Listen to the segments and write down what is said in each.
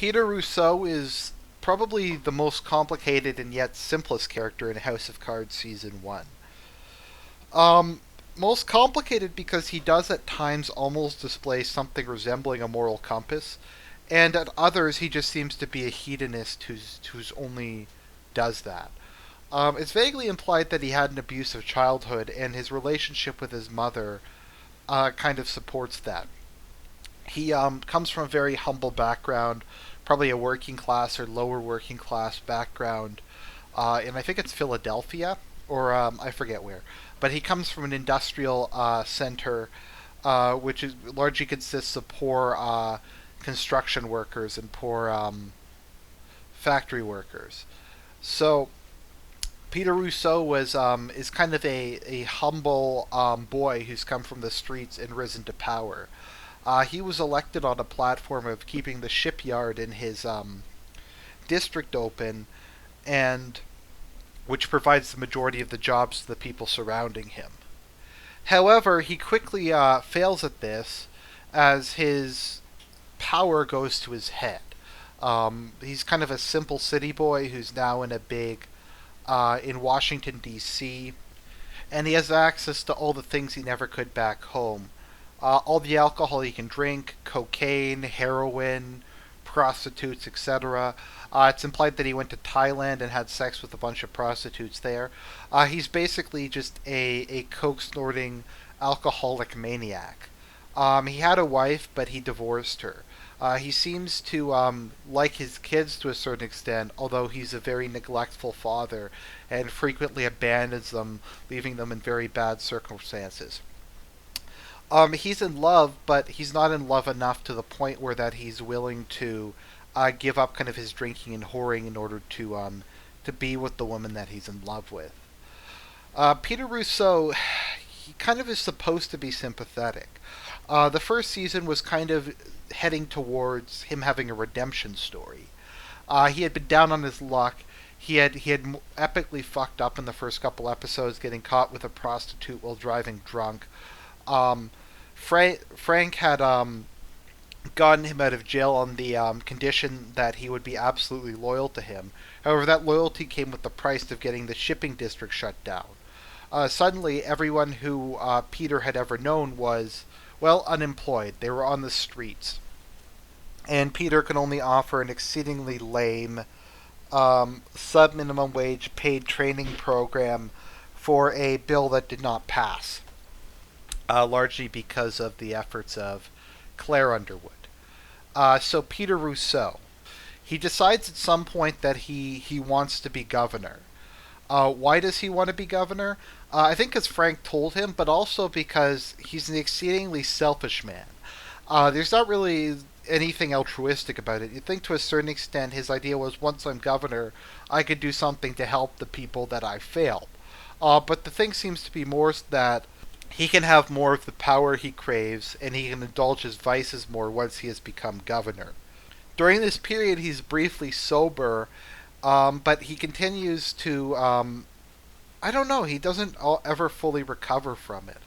Peter Russo is probably the most complicated and yet simplest character in House of Cards Season 1. Um, Most complicated because he does at times almost display something resembling a moral compass, and at others he just seems to be a hedonist who's only does that. It's vaguely implied that he had an abusive childhood, and his relationship with his mother kind of supports that. He comes from a very humble background, probably a working class or lower working class background, and I think it's Philadelphia, or I forget where. But he comes from an industrial center, which is largely consists of poor construction workers and poor factory workers. So Peter Russo was is kind of a humble boy who's come from the streets and risen to power. He was elected on a platform of keeping the shipyard in his district open, and which provides the majority of the jobs to the people surrounding him. However, he quickly fails at this as his power goes to his head. He's kind of a simple city boy who's now in a big in Washington D.C., and he has access to all the things he never could back home. All the alcohol he can drink, cocaine, heroin, prostitutes, etc. It's implied that he went to Thailand and had sex with a bunch of prostitutes there. He's basically just a coke snorting alcoholic maniac. He had a wife, but he divorced her. He seems to like his kids to a certain extent, although he's a very neglectful father and frequently abandons them, leaving them in very bad circumstances. He's in love, but he's not in love enough to the point where that he's willing to give up kind of his drinking and whoring in order to be with the woman that he's in love with. Peter Russo, he kind of is supposed to be sympathetic. The first season was kind of heading towards him having a redemption story. He had been down on his luck. He had epically fucked up in the first couple episodes, getting caught with a prostitute while driving drunk. Um, Frank had gotten him out of jail on the condition that he would be absolutely loyal to him. However, that loyalty came with the price of getting the shipping district shut down. Suddenly, everyone who Peter had ever known was, well, unemployed. They were on the streets. And Peter could only offer an exceedingly lame sub-minimum wage paid training program for a bill that did not pass, largely because of the efforts of Claire Underwood. So Peter Rousseau, he decides at some point that he wants to be governor. Why does he want to be governor? I think because Frank told him, but also because he's an exceedingly selfish man. There's not really anything altruistic about it. You think to a certain extent his idea was once I'm governor, I could do something to help the people that I failed. But the thing seems to be more that he can have more of the power he craves, and he can indulge his vices more once he has become governor. During this period, he's briefly sober, but he continues to, I don't know, he doesn't ever fully recover from it.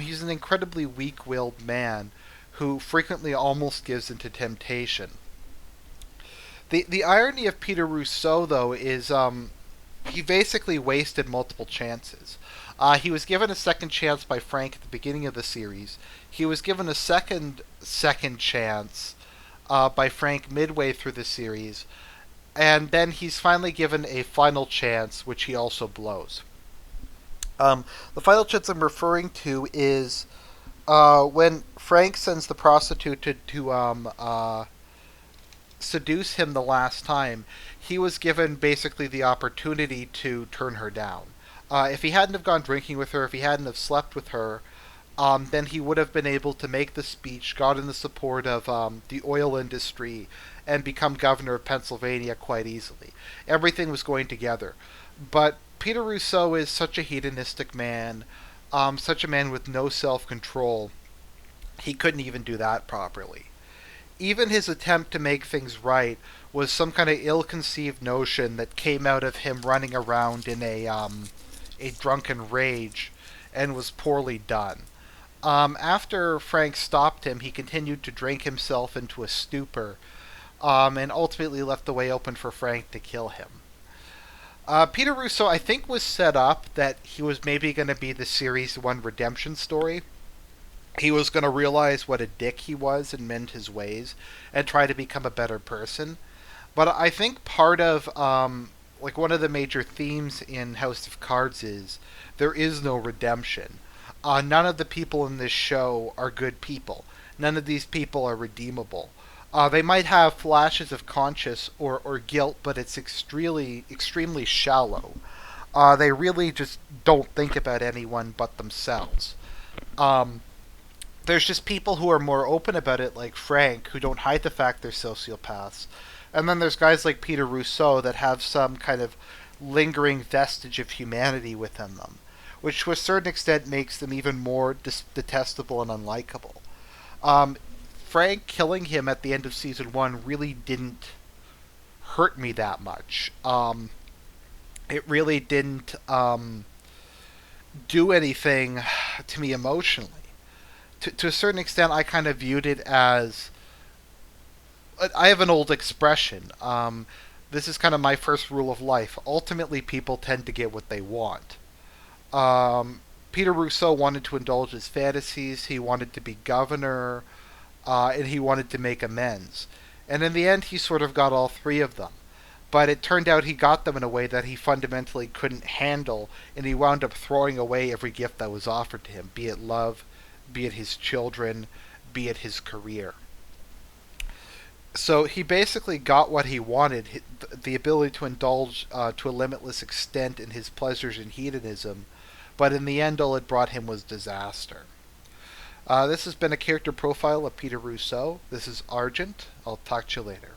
He's an incredibly weak-willed man who frequently almost gives into temptation. The irony of Peter Rousseau, though, is he basically wasted multiple chances. He was given a second chance by Frank at the beginning of the series. He was given a second chance by Frank midway through the series, and then he's finally given a final chance, which he also blows. The final chance I'm referring to is when Frank sends the prostitute to seduce him the last time. He was given basically the opportunity to turn her down. If he hadn't have gone drinking with her, if he hadn't have slept with her, then he would have been able to make the speech, gotten the support of the oil industry, and become governor of Pennsylvania quite easily. Everything was going together. But Peter Rousseau is such a hedonistic man, such a man with no self-control, he couldn't even do that properly. Even his attempt to make things right was some kind of ill-conceived notion that came out of him running around in a drunken rage and was poorly done. After Frank stopped him, he continued to drink himself into a stupor, and ultimately left the way open for Frank to kill him. Peter Russo, I think, was set up that he was maybe going to be the series one redemption story. He was going to realize what a dick he was and mend his ways and try to become a better person. But I think part of like one of the major themes in House of Cards is there is no redemption. None of the people in this show are good people. None of these people are redeemable. They might have flashes of conscience or guilt, but it's extremely shallow. They really just don't think about anyone but themselves. Um, there's just people who are more open about it, like Frank, who don't hide the fact they're sociopaths. And then there's guys like Peter Rousseau that have some kind of lingering vestige of humanity within them, which to a certain extent makes them even more detestable and unlikable. Um, Frank killing him at the end of season one really didn't hurt me that much. It really didn't do anything to me emotionally. To a certain extent, I kind of viewed it as I have an old expression. This is kind of my first rule of life. Ultimately, people tend to get what they want. Peter Rousseau wanted to indulge his fantasies. He wanted to be governor, and he wanted to make amends. And in the end, he sort of got all three of them. But it turned out he got them in a way that he fundamentally couldn't handle, and he wound up throwing away every gift that was offered to him, be it love, be it his children, be it his career. So he basically got what he wanted, the ability to indulge to a limitless extent in his pleasures and hedonism, but in the end all it brought him was disaster. This has been a character profile of Peter Rousseau. This is Argent. I'll talk to you later.